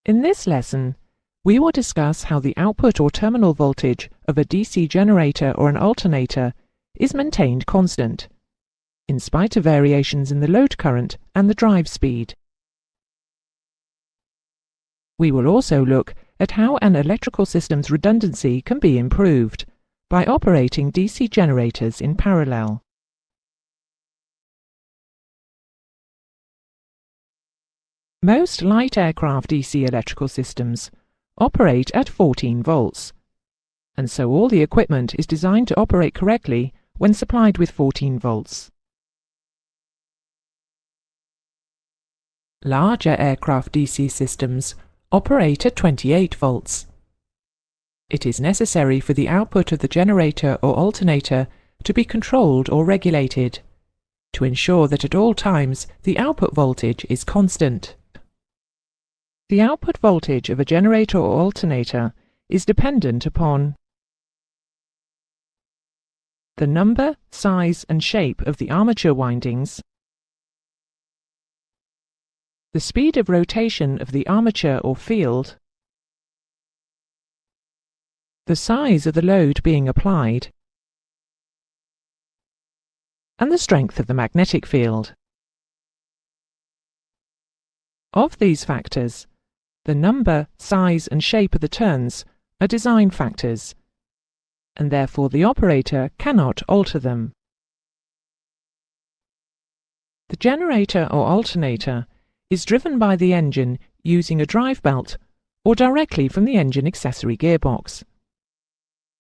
In this lesson, we will discuss how the output or terminal voltage of a DC generator or an alternator is maintained constant, in spite of variations in the load current and the drive speed. We will also look at how an electrical system's redundancy can be improved by operating DC generators in parallel. Most light aircraft DC electrical systems operate at 14 volts, and so all the equipment is designed to operate correctly when supplied with 14 volts. Larger aircraft DC systems operate at 28 volts. It is necessary for the output of the generator or alternator to be controlled or regulated, to ensure that at all times the output voltage is constant. The output voltage of a generator or alternator is dependent upon the number, size and shape of the armature windings, the speed of rotation of the armature or field, the size of the load being applied, and the strength of the magnetic field. Of these factors, the number, size and shape of the turns are design factors, and therefore the operator cannot alter them. The generator or alternator is driven by the engine using a drive belt or directly from the engine accessory gearbox,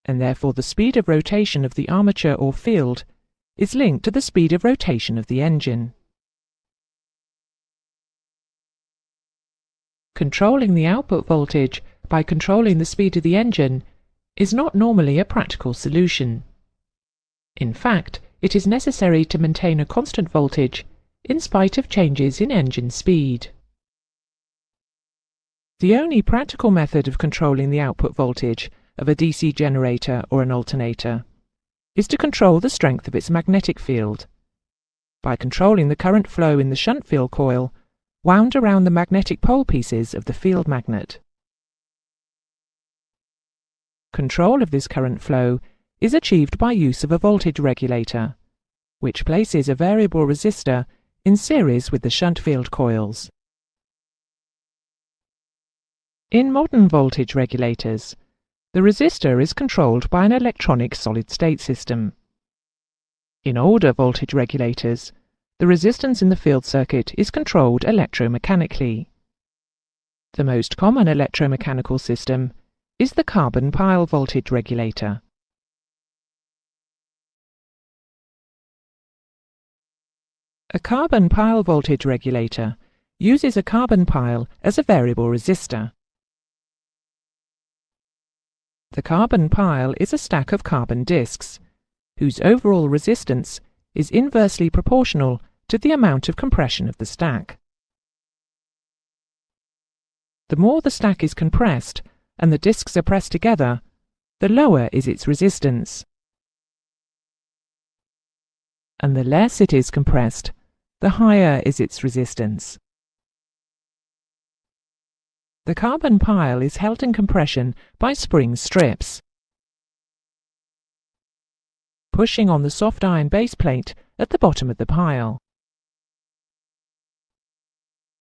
and therefore the speed of rotation of the armature or field is linked to the speed of rotation of the engine. Controlling the output voltage by controlling the speed of the engine is not normally a practical solution. In fact, it is necessary to maintain a constant voltage in spite of changes in engine speed. The only practical method of controlling the output voltage of a DC generator or an alternator is to control the strength of its magnetic field by controlling the current flow in the shunt field coil wound around the magnetic pole pieces of the field magnet. Control of this current flow is achieved by use of a voltage regulator, which places a variable resistor in series with the shunt field coils. In modern voltage regulators, the resistor is controlled by an electronic solid-state system. In older voltage regulators, the resistance in the field circuit is controlled electromechanically. The most common electromechanical system is the carbon pile voltage regulator. A carbon pile voltage regulator uses a carbon pile as a variable resistor. The carbon pile is a stack of carbon discs, whose overall resistance is inversely proportional to the amount of compression of the stack. The more the stack is compressed and the discs are pressed together, the lower is its resistance. And the less it is compressed, the higher is its resistance. The carbon pile is held in compression by spring strips. Pushing on the soft iron base plate at the bottom of the pile.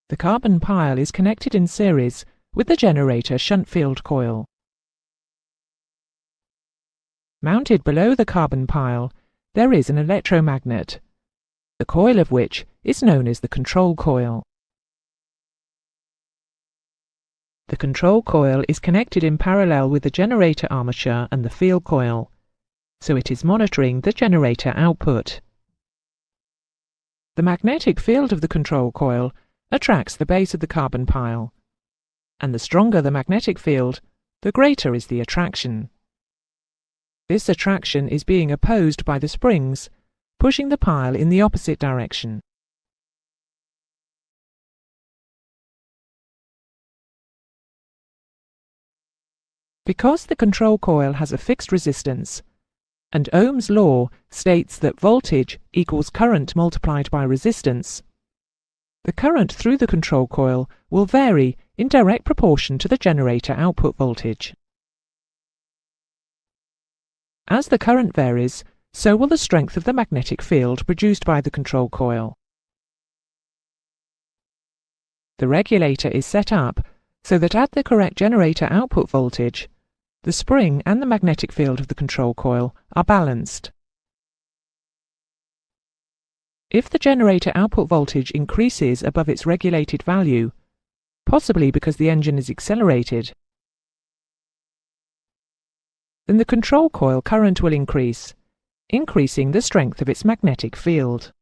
The carbon pile is connected in series with the generator shunt field coil. Mounted below the carbon pile, there is an electromagnet, the coil of which is known as the control coil. The control coil is connected in parallel with the generator armature and the field coil, so it is monitoring the generator output. The magnetic field of the control coil attracts the base of the carbon pile, and the stronger the magnetic field, the greater is the attraction. This attraction is being opposed by the springs, pushing the pile in the opposite direction. Because the control coil has a fixed resistance, and Ohm's law states that voltage equals current multiplied by resistance, The current through the control coil will vary in direct proportion to the generator output voltage. As the current varies, so will the strength of the magnetic field produced by the control coil. The regulator is set up so that at the correct generator output voltage, the spring and the magnetic field of the control coil are balanced. If the generator output voltage increases above its regulated value, possibly because the engine is accelerated, then the control coil current will increase, increasing the strength of its magnetic field.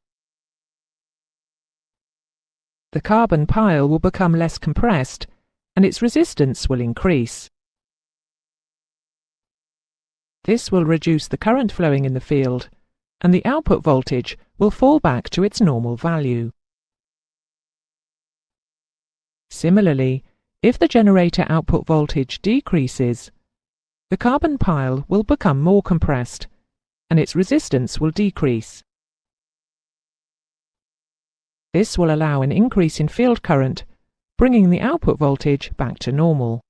The carbon pile will become less compressed, and its resistance will increase. This will reduce the current flowing in the field, and the output voltage will fall back to its normal value. Similarly, if the generator output voltage decreases, the carbon pile will become more compressed, and its resistance will decrease. This will allow an increase in field current, bringing the output voltage back to normal.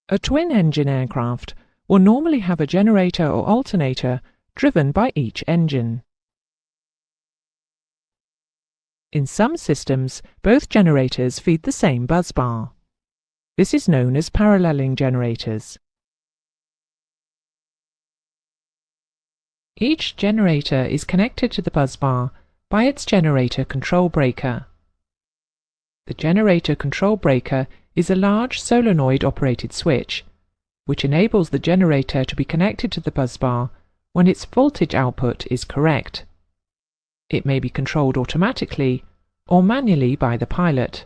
A twin-engine aircraft will normally have a generator or alternator driven by each engine. In some systems, both generators feed the same busbar. This is known as paralleling generators. Each generator is connected to the busbar by its generator control breaker. The generator control breaker is a large solenoid-operated switch, which enables the generator to be connected to the busbar when its voltage output is correct. It may be controlled automatically or manually by the pilot.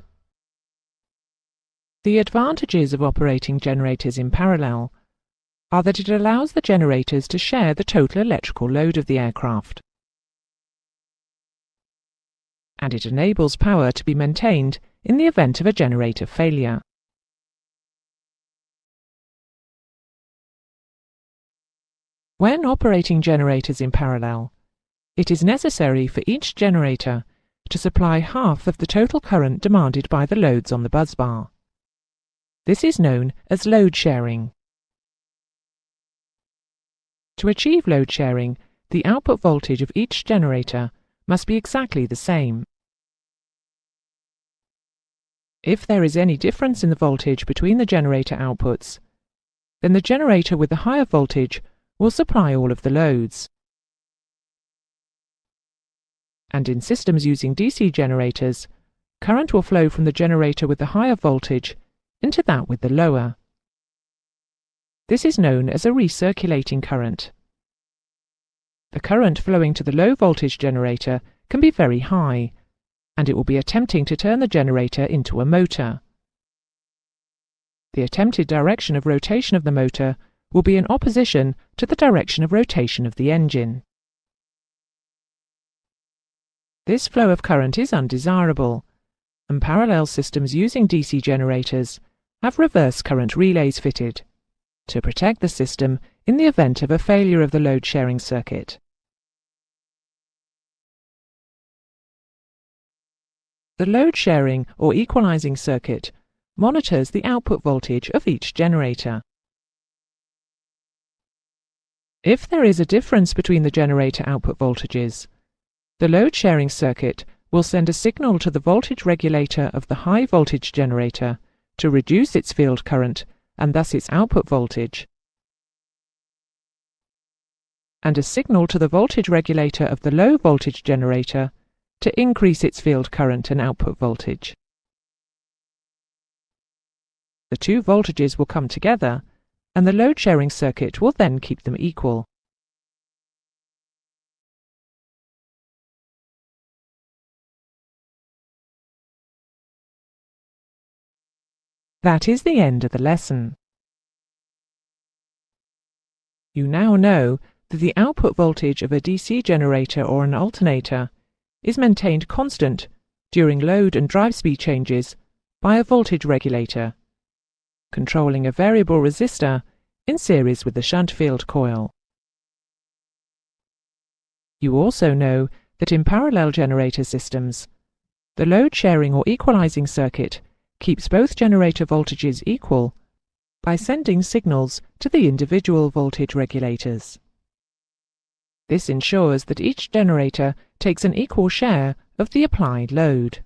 The advantages of operating generators in parallel are that it allows the generators to share the total electrical load of the aircraft, and it enables power to be maintained in the event of a generator failure. When operating generators in parallel, it is necessary for each generator to supply half of the total current demanded by the loads on the busbar. This is known as load sharing. To achieve load sharing, the output voltage of each generator must be exactly the same. If there is any difference in the voltage between the generator outputs, then the generator with the higher voltage will supply all of the loads. And in systems using DC generators, current will flow from the generator with the higher voltage into that with the lower. This is known as a recirculating current. The current flowing to the low voltage generator can be very high, and it will be attempting to turn the generator into a motor. The attempted direction of rotation of the motor will be in opposition to the direction of rotation of the engine. This flow of current is undesirable, and parallel systems using DC generators have reverse current relays fitted to protect the system in the event of a failure of the load sharing circuit. The load sharing or equalizing circuit monitors the output voltage of each generator. If there is a difference between the generator output voltages, the load sharing circuit will send a signal to the voltage regulator of the high voltage generator to reduce its field current and thus its output voltage, and a signal to the voltage regulator of the low voltage generator to increase its field current and output voltage. The two voltages will come together, and the load sharing circuit will then keep them equal. That is the end of the lesson. You now know that the output voltage of a DC generator or an alternator is maintained constant during load and drive speed changes by a voltage regulator, controlling a variable resistor in series with the shunt field coil. You also know that in parallel generator systems, the load sharing or equalizing circuit keeps both generator voltages equal by sending signals to the individual voltage regulators. This ensures that each generator takes an equal share of the applied load.